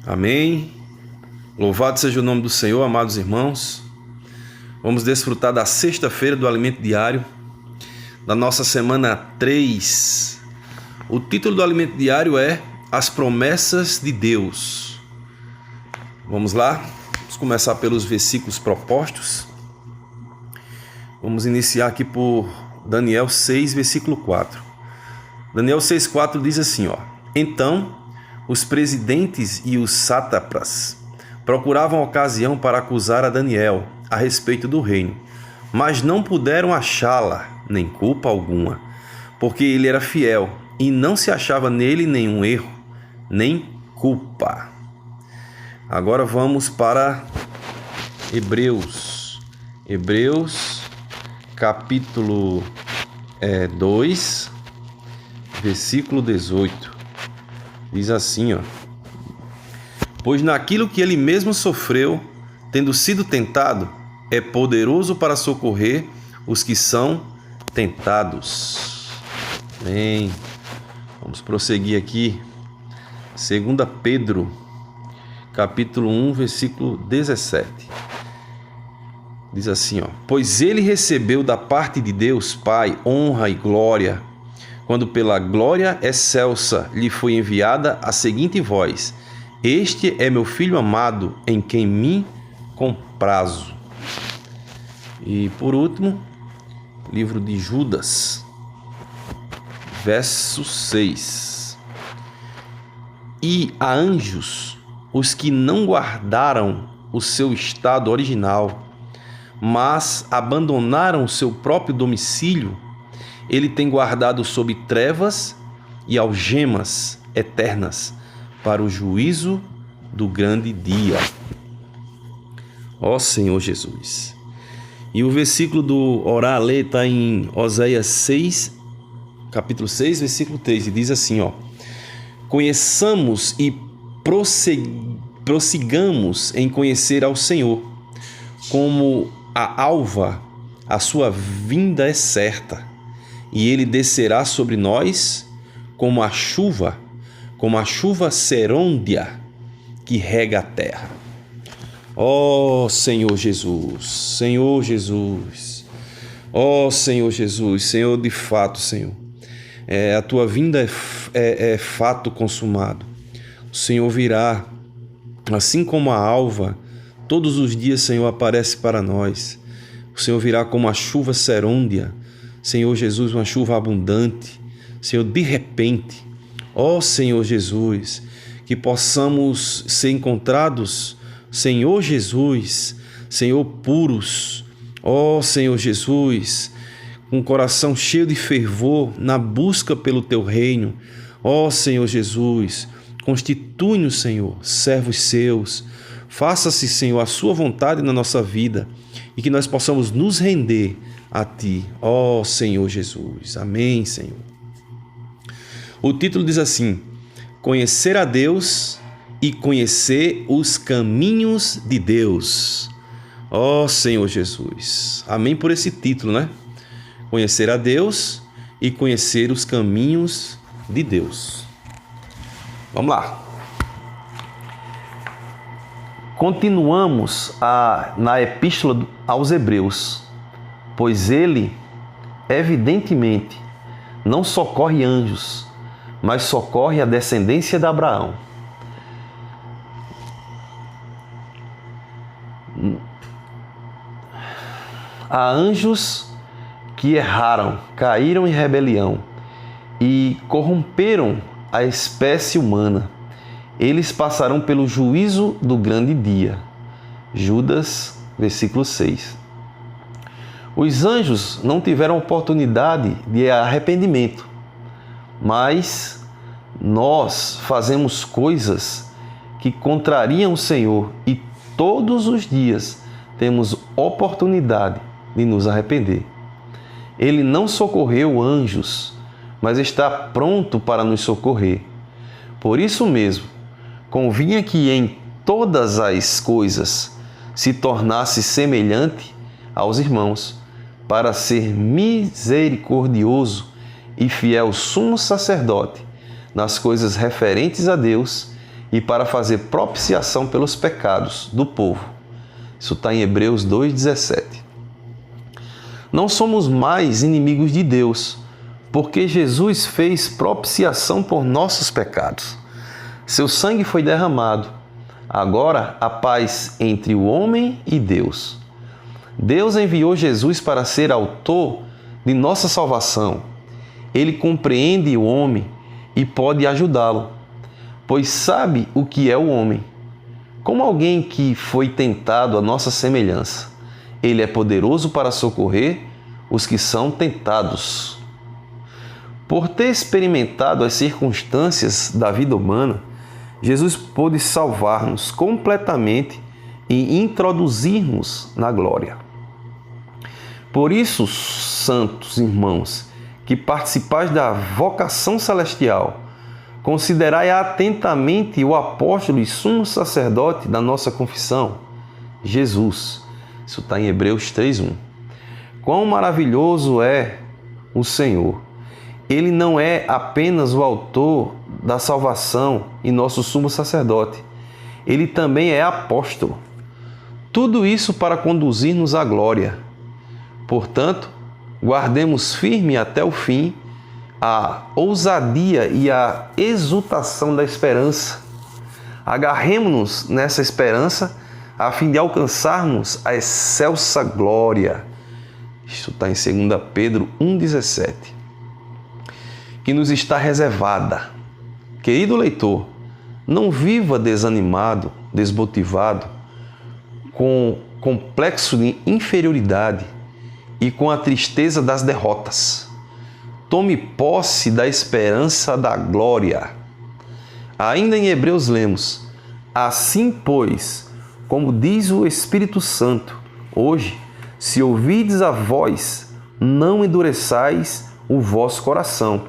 Amém. Louvado seja o nome do Senhor, amados irmãos. Vamos desfrutar da sexta-feira do Alimento Diário, da nossa semana 3. O título do Alimento Diário é As Promessas de Deus. Vamos lá? Vamos começar pelos versículos propostos. Vamos iniciar aqui por Daniel 6, versículo 4. Daniel 6,4 diz assim, Então, os presidentes e os sátrapas procuravam ocasião para acusar a Daniel a respeito do reino, mas não puderam achá-la, nem culpa alguma, porque ele era fiel e não se achava nele nenhum erro, nem culpa. Agora vamos para Hebreus capítulo 2, versículo 18. Diz assim, Pois naquilo que ele mesmo sofreu, tendo sido tentado, é poderoso para socorrer os que são tentados. Amém. Vamos prosseguir aqui. 2 Pedro, capítulo 1, versículo 17. Diz assim, Pois ele recebeu da parte de Deus Pai honra e glória, quando pela glória excelsa lhe foi enviada a seguinte voz: Este é meu Filho amado, em quem me comprazo. E por último, livro de Judas, verso 6. E a anjos, os que não guardaram o seu estado original, mas abandonaram o seu próprio domicílio, ele tem guardado sob trevas e algemas eternas para o juízo do grande dia. Ó Senhor Jesus. E o versículo do orar a ler está em Oséias 6, capítulo 6, versículo 3, e diz assim, Conheçamos e prossigamos em conhecer ao Senhor, como a alva, a sua vinda é certa, e ele descerá sobre nós como a chuva serôndia que rega a terra. Ó Senhor Jesus, Senhor Jesus, ó Senhor Jesus, Senhor, de fato, Senhor, a tua vinda é fato consumado. O Senhor virá, assim como a alva, todos os dias, Senhor, aparece para nós. O Senhor virá como a chuva serôndia, Senhor Jesus, uma chuva abundante, Senhor, de repente. Ó Senhor Jesus, que possamos ser encontrados, Senhor Jesus, Senhor, puros, ó Senhor Jesus, com um coração cheio de fervor na busca pelo Teu reino. Ó Senhor Jesus, constitui-nos, Senhor, servos Seus. Faça-se, Senhor, a Sua vontade na nossa vida e que nós possamos nos render a Ti, ó Senhor Jesus. Amém, Senhor. O título diz assim: Conhecer a Deus e conhecer os caminhos de Deus. Ó Senhor Jesus. Amém por esse título, né? Conhecer a Deus e conhecer os caminhos de Deus. Vamos lá. Continuamos na Epístola aos Hebreus, pois ele, evidentemente, não socorre anjos, mas socorre a descendência de Abraão. Há anjos que erraram, caíram em rebelião e corromperam a espécie humana. Eles passarão pelo juízo do grande dia. Judas, versículo 6. Os anjos não tiveram oportunidade de arrependimento, mas nós fazemos coisas que contrariam o Senhor e todos os dias temos oportunidade de nos arrepender. Ele não socorreu anjos, mas está pronto para nos socorrer. Por isso mesmo, convinha que em todas as coisas se tornasse semelhante aos irmãos, para ser misericordioso e fiel sumo sacerdote nas coisas referentes a Deus e para fazer propiciação pelos pecados do povo. Isso está em Hebreus 2,17. Não somos mais inimigos de Deus, porque Jesus fez propiciação por nossos pecados. Seu sangue foi derramado. Agora há paz entre o homem e Deus. Deus enviou Jesus para ser autor de nossa salvação. Ele compreende o homem e pode ajudá-lo, pois sabe o que é o homem. Como alguém que foi tentado à nossa semelhança, ele é poderoso para socorrer os que são tentados. Por ter experimentado as circunstâncias da vida humana, Jesus pôde salvar-nos completamente e introduzir-nos na glória. Por isso, santos irmãos, que participais da vocação celestial, considerai atentamente o apóstolo e sumo sacerdote da nossa confissão, Jesus. Isso está em Hebreus 3:1. Quão maravilhoso é o Senhor! Ele não é apenas o autor da salvação e nosso sumo sacerdote. Ele também é apóstolo. Tudo isso para conduzir-nos à glória. Portanto, guardemos firme até o fim a ousadia e a exultação da esperança. Agarremo-nos nessa esperança a fim de alcançarmos a excelsa glória. Isso está em 2 Pedro 1,17. Que nos está reservada. Querido leitor, não viva desanimado, desmotivado, com complexo de inferioridade e com a tristeza das derrotas. Tome posse da esperança da glória. Ainda em Hebreus lemos: assim, pois, como diz o Espírito Santo, hoje, se ouvides a voz, não endureçais o vosso coração.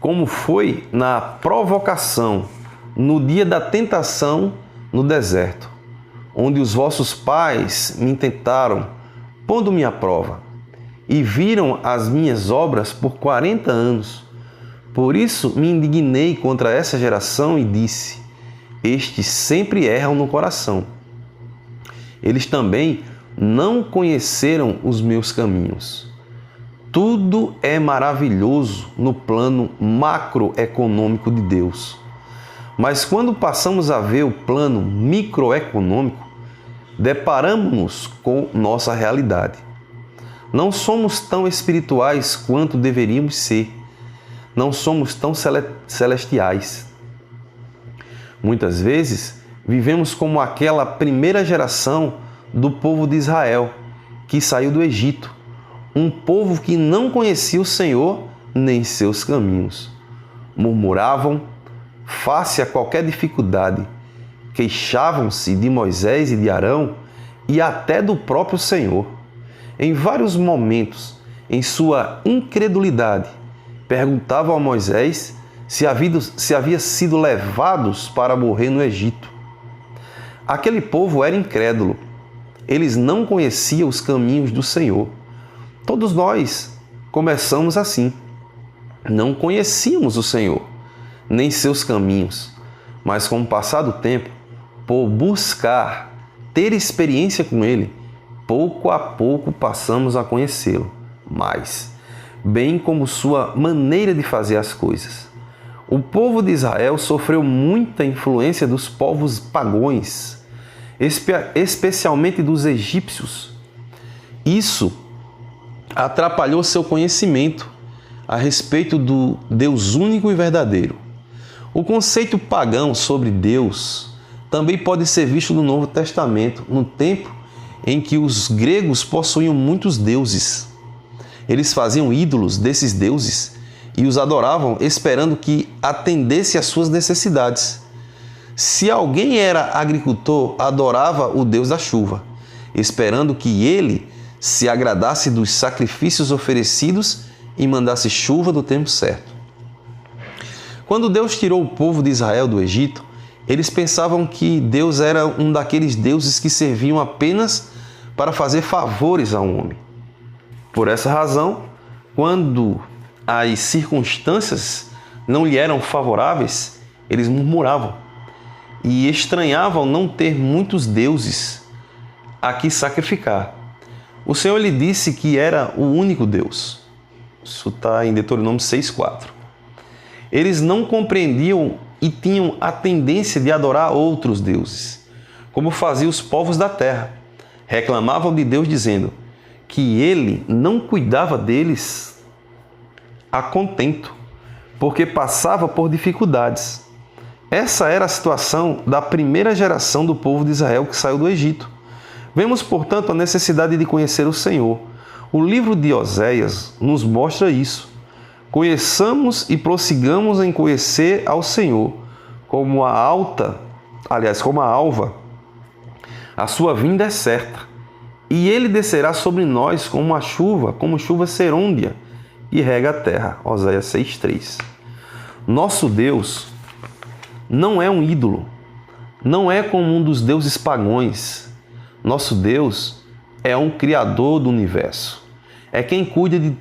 Como foi na provocação, no dia da tentação no deserto, onde os vossos pais me tentaram, pondo-me à prova, e viram as minhas obras por 40 anos. Por isso me indignei contra essa geração e disse: estes sempre erram no coração. Eles também não conheceram os meus caminhos. Tudo é maravilhoso no plano macroeconômico de Deus. Mas quando passamos a ver o plano microeconômico, deparamos-nos com nossa realidade. Não somos tão espirituais quanto deveríamos ser. Não somos tão celestiais. Muitas vezes, vivemos como aquela primeira geração do povo de Israel, que saiu do Egito. Um povo que não conhecia o Senhor nem seus caminhos. Murmuravam face a qualquer dificuldade, queixavam-se de Moisés e de Arão e até do próprio Senhor. Em vários momentos, em sua incredulidade, perguntavam a Moisés se havia sido levados para morrer no Egito. Aquele povo era incrédulo. Eles não conheciam os caminhos do Senhor. Todos nós começamos assim. Não conhecíamos o Senhor, nem seus caminhos, mas com o passar do tempo, por buscar ter experiência com Ele, pouco a pouco passamos a conhecê-lo mais, bem como sua maneira de fazer as coisas. O povo de Israel sofreu muita influência dos povos pagãos, especialmente dos egípcios. Isso atrapalhou seu conhecimento a respeito do Deus único e verdadeiro. O conceito pagão sobre Deus também pode ser visto no Novo Testamento, no tempo em que os gregos possuíam muitos deuses. Eles faziam ídolos desses deuses e os adoravam esperando que atendesse às suas necessidades. Se alguém era agricultor, adorava o Deus da chuva, esperando que ele se agradasse dos sacrifícios oferecidos e mandasse chuva no tempo certo. Quando Deus tirou o povo de Israel do Egito, eles pensavam que Deus era um daqueles deuses que serviam apenas para fazer favores ao homem. Por essa razão, quando as circunstâncias não lhe eram favoráveis, Eles murmuravam e estranhavam não ter muitos deuses a que sacrificar. O Senhor lhe disse que era o único Deus. Isso está em Deuteronômio 6,4. Eles não compreendiam e tinham a tendência de adorar outros deuses, como faziam os povos da terra. Reclamavam de Deus dizendo que ele não cuidava deles a contento, porque passava por dificuldades. Essa era a situação da primeira geração do povo de Israel que saiu do Egito. Vemos, portanto, a necessidade de conhecer o Senhor. O livro de Oséias nos mostra isso. Conheçamos e prossigamos em conhecer ao Senhor, como a alva. A sua vinda é certa, e ele descerá sobre nós como chuva serôndia, e rega a terra. Oséias 6,3. Nosso Deus não é um ídolo, não é como um dos deuses pagãos. Nosso Deus é um criador do universo. É quem cuida de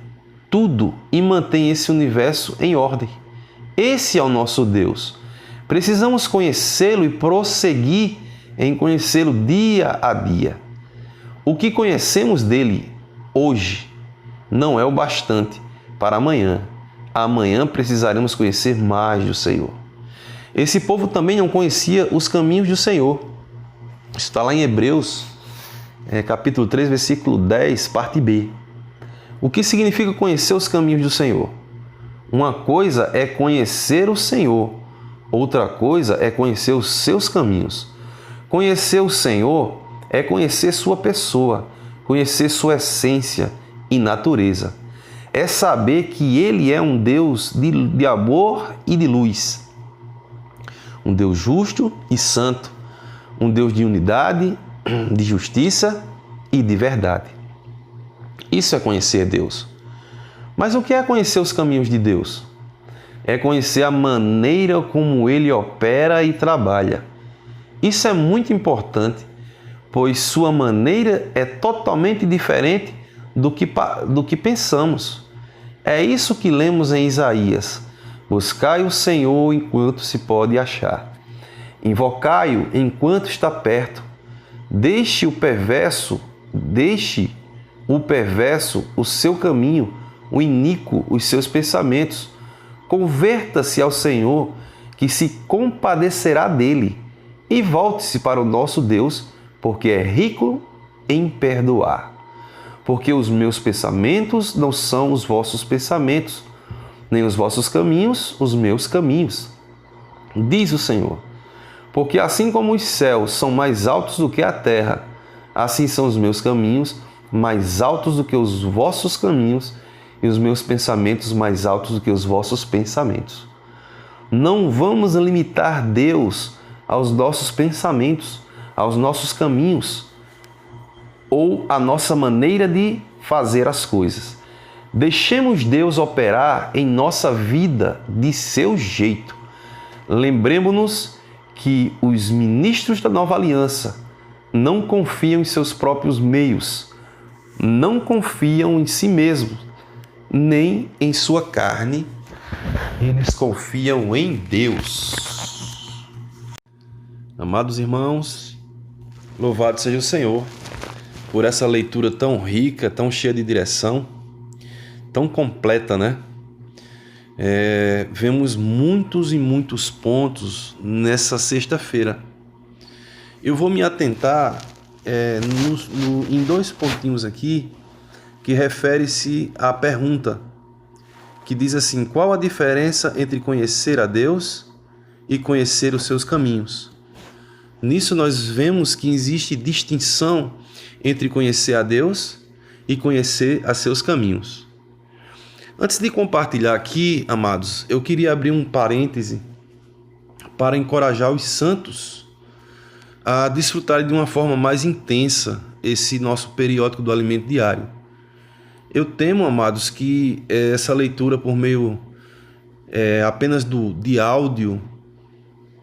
tudo e mantém esse universo em ordem. Esse é o nosso Deus. Precisamos conhecê-lo e prosseguir em conhecê-lo dia a dia. O que conhecemos dele hoje não é o bastante para amanhã. Amanhã precisaremos conhecer mais do Senhor. Esse povo também não conhecia os caminhos do Senhor. Está lá em Hebreus, capítulo 3, versículo 10, parte B. O que significa conhecer os caminhos do Senhor? Uma coisa é conhecer o Senhor, outra coisa é conhecer os seus caminhos. Conhecer o Senhor é conhecer sua pessoa, conhecer sua essência e natureza. É saber que Ele é um Deus de amor e de luz. Um Deus justo e santo. Um Deus de unidade, de justiça e de verdade. Isso é conhecer Deus. Mas o que é conhecer os caminhos de Deus? É conhecer a maneira como Ele opera e trabalha. Isso é muito importante, pois sua maneira é totalmente diferente do que pensamos. É isso que lemos em Isaías. Buscai o Senhor enquanto se pode achar. Invocai-o enquanto está perto. Deixe o perverso o seu caminho, o iníquo os seus pensamentos. Converta-se ao Senhor, que se compadecerá dele, e volte-se para o nosso Deus, porque é rico em perdoar. Porque os meus pensamentos não são os vossos pensamentos, nem os vossos caminhos os meus caminhos, diz o Senhor. Porque assim como os céus são mais altos do que a terra, assim são os meus caminhos mais altos do que os vossos caminhos, e os meus pensamentos mais altos do que os vossos pensamentos. Não vamos limitar Deus aos nossos pensamentos, aos nossos caminhos, ou à nossa maneira de fazer as coisas. Deixemos Deus operar em nossa vida de seu jeito. Lembremos-nos que os ministros da nova aliança não confiam em seus próprios meios, não confiam em si mesmos, nem em sua carne, eles confiam em Deus. Amados irmãos, louvado seja o Senhor por essa leitura tão rica, tão cheia de direção, tão completa, né? Vemos muitos e muitos pontos nessa sexta-feira. Eu vou me atentar em dois pontinhos aqui, que refere-se à pergunta, que diz assim: qual a diferença entre conhecer a Deus e conhecer os seus caminhos? Nisso nós vemos que existe distinção entre conhecer a Deus e conhecer a seus caminhos. Antes de compartilhar aqui, amados, eu queria abrir um parêntese para encorajar os santos a desfrutarem de uma forma mais intensa esse nosso periódico do alimento diário. Eu temo, amados, que essa leitura por meio apenas de áudio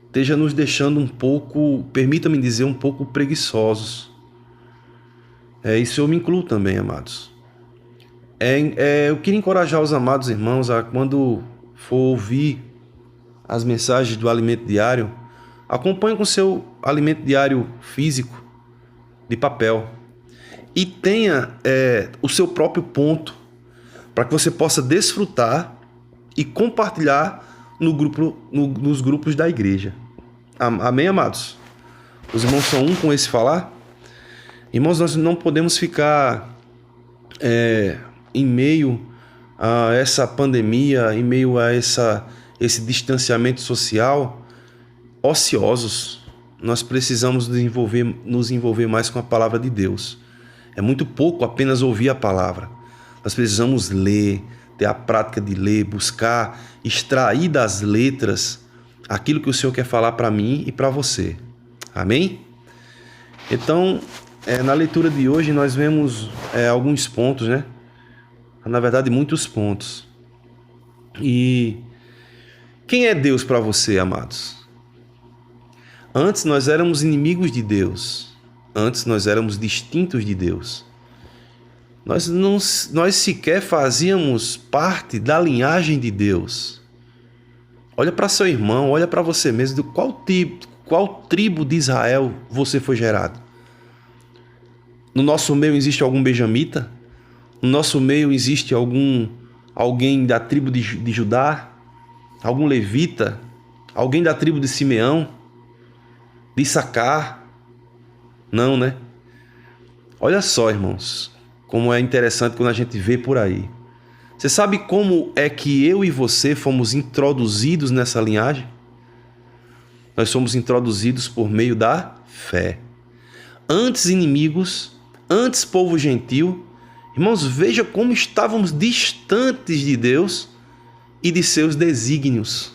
esteja nos deixando um pouco, permita-me dizer, um pouco preguiçosos. Isso eu me incluo também, amados. Eu queria encorajar os amados irmãos a, quando for ouvir as mensagens do alimento diário, acompanhe com seu alimento diário físico, de papel. E tenha o seu próprio ponto, para que você possa desfrutar e compartilhar nos grupos da igreja. Amém, amados? Os irmãos são um com esse falar? Irmãos, nós não podemos ficar em meio a essa pandemia, em meio a esse distanciamento social, ociosos. Nós precisamos nos envolver mais com a palavra de Deus. É muito pouco apenas ouvir a palavra. Nós precisamos ler, ter a prática de ler, buscar, extrair das letras aquilo que o Senhor quer falar para mim e para você. Amém? Então, na leitura de hoje nós vemos alguns pontos, né? Na verdade, muitos pontos. E quem é Deus para você, amados? Antes nós éramos inimigos de Deus. Antes nós éramos distintos de Deus. Nós sequer fazíamos parte da linhagem de Deus. Olha para seu irmão, olha para você mesmo. De qual tribo de Israel você foi gerado? No nosso meio existe algum benjamita? No nosso meio existe alguém da tribo de Judá? Algum levita? Alguém da tribo de Simeão? De Issacar? Não, né? Olha só, irmãos, como é interessante quando a gente vê por aí. Você sabe como é que eu e você fomos introduzidos nessa linhagem? Nós somos introduzidos por meio da fé. Antes inimigos, antes povo gentil. Irmãos, veja como estávamos distantes de Deus e de seus desígnios.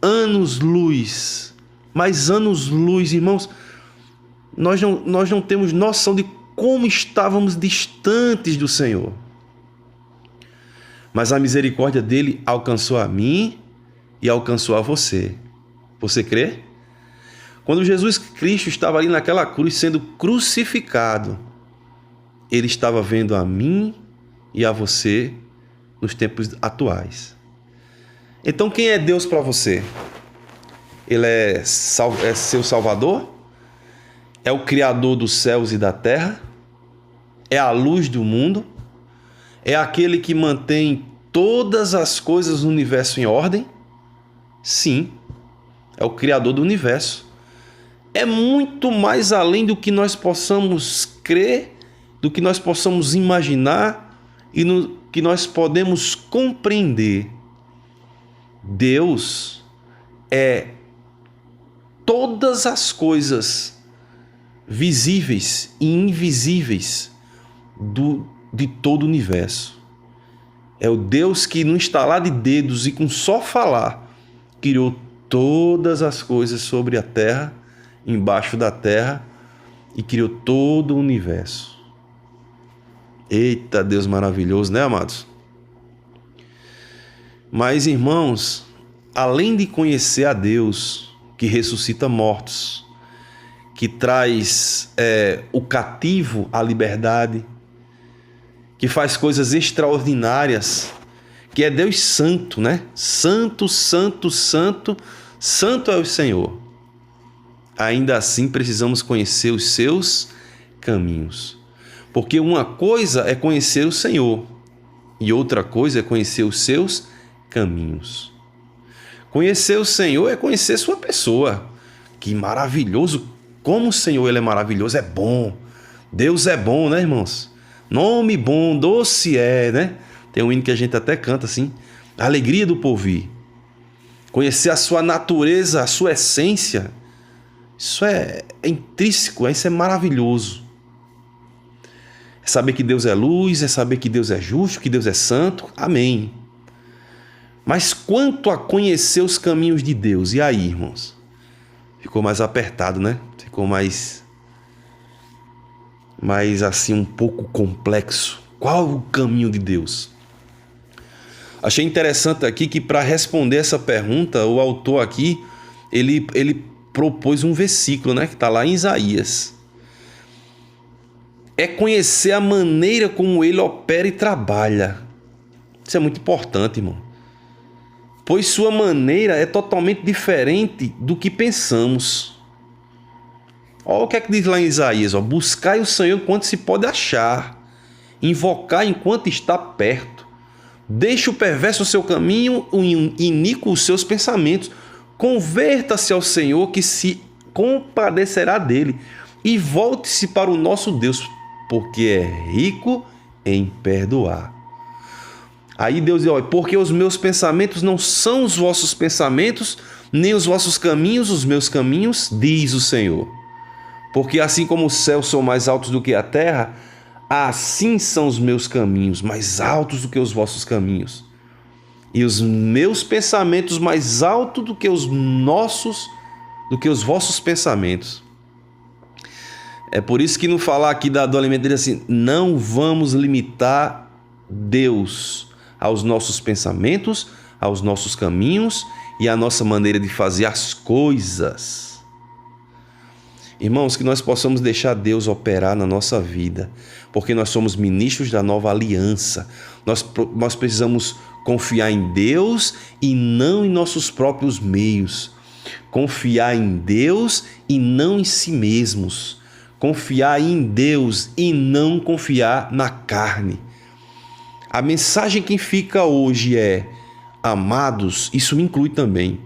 Anos-luz, mas anos-luz, irmãos. Nós não temos noção de como estávamos distantes do Senhor. Mas a misericórdia dele alcançou a mim e alcançou a você. Você crê? Quando Jesus Cristo estava ali naquela cruz sendo crucificado, ele estava vendo a mim e a você nos tempos atuais. Então quem é Deus para você? Ele é seu Salvador? É o Criador dos céus e da terra? É a luz do mundo? É aquele que mantém todas as coisas do universo em ordem? Sim, é o Criador do universo. É muito mais além do que nós possamos crer, do que nós possamos imaginar e no que nós podemos compreender. Deus é todas as coisas visíveis e invisíveis de todo o universo. É o Deus que, no estalar de dedos e com só falar, criou todas as coisas sobre a terra, embaixo da terra, e criou todo o universo. Eita, Deus maravilhoso, né, amados? Mas, irmãos, além de conhecer a Deus que ressuscita mortos, que traz o cativo à liberdade, que faz coisas extraordinárias, que é Deus santo, né? Santo, santo, santo, santo é o Senhor. Ainda assim precisamos conhecer os seus caminhos. Porque uma coisa é conhecer o Senhor e outra coisa é conhecer os seus caminhos. Conhecer o Senhor é conhecer sua pessoa. Que maravilhoso! Como o Senhor ele é maravilhoso, é bom. Deus é bom, né, irmãos? Nome bom, doce é, né? Tem um hino que a gente até canta assim. A alegria do porvir. Conhecer a sua natureza, a sua essência. Isso é intrínseco, isso é maravilhoso. É saber que Deus é luz, é saber que Deus é justo, que Deus é santo. Amém. Mas quanto a conhecer os caminhos de Deus, e aí, irmãos? Ficou mais apertado, né? Ficou mais assim, um pouco complexo. Qual o caminho de Deus? Achei interessante aqui que para responder essa pergunta, o autor aqui, ele propôs um versículo, né? Que está lá em Isaías. É conhecer a maneira como ele opera e trabalha. Isso é muito importante, irmão. pois sua maneira é totalmente diferente do que pensamos. Olha o que é que diz lá em Isaías, ó: buscai o Senhor enquanto se pode achar, invocar enquanto está perto. Deixe o perverso o seu caminho, o iníquo os seus pensamentos. Converta-se ao Senhor, que se compadecerá dele, e volte-se para o nosso Deus, porque é rico em perdoar. Aí Deus diz: olha, porque os meus pensamentos não são os vossos pensamentos, nem os vossos caminhos os meus caminhos, diz o Senhor. Porque assim como os céus são mais altos do que a terra, assim são os meus caminhos mais altos do que os vossos caminhos, e os meus pensamentos mais altos do que os vossos pensamentos. É por isso que no falar aqui do alimento dele assim, não vamos limitar Deus aos nossos pensamentos, aos nossos caminhos e à nossa maneira de fazer as coisas. Irmãos, que nós possamos deixar Deus operar na nossa vida, porque nós somos ministros da nova aliança. Nós precisamos confiar em Deus e não em nossos próprios meios. Confiar em Deus e não em si mesmos. Confiar em Deus e não confiar na carne. A mensagem que fica hoje é: amados, isso me inclui também,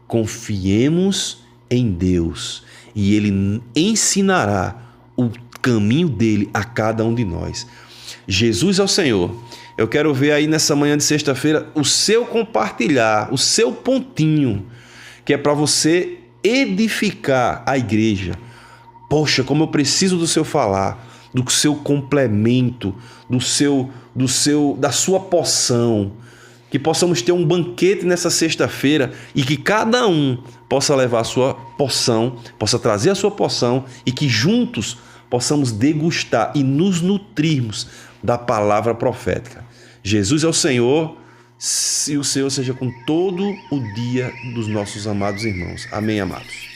confiemos em Deus e Ele ensinará o caminho dele a cada um de nós. Jesus é o Senhor. Eu quero ver aí nessa manhã de sexta-feira o seu compartilhar, o seu pontinho, que é para você edificar a igreja. Poxa, como eu preciso do seu falar, do seu complemento, da sua porção. Que possamos ter um banquete nessa sexta-feira e que cada um possa levar a sua porção, possa trazer a sua porção e que juntos possamos degustar e nos nutrirmos da palavra profética. Jesus é o Senhor, e o Senhor seja com todo o dia dos nossos amados irmãos. Amém, amados.